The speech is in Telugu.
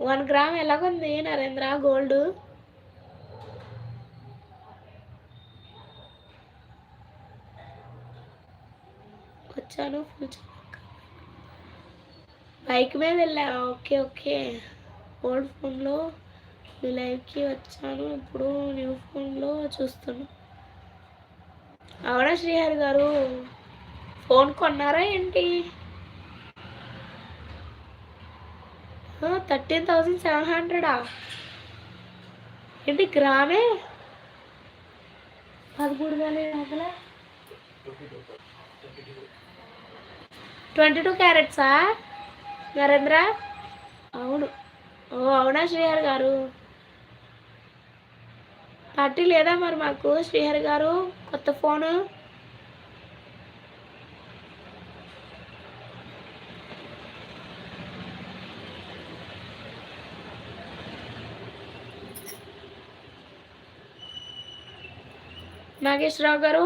1 గ్రామ్ ఎలాగుంది నరేంద్ర గోల్డ్? వచ్చాను ఫుల్ బైక్ మీద వెళ్ళా. Okay okay. ఓల్డ్ ఫోన్లో మీ లైవ్కి వచ్చాను, ఇప్పుడు న్యూ ఫోన్లో చూస్తాను. అవునా శ్రీహరి గారు, ఫోన్ కొన్నారా ఏంటి? 13,700 ఏంటి గ్రామే? 13,000 22 క్యారెట్సా నరేంద్ర? అవును. ఓ అవునా శ్రీహరి గారు, పార్టీ లేదా మరి మాకు శ్రీహరి గారు కొత్త ఫోను? నాగేశ్వరరావు గారు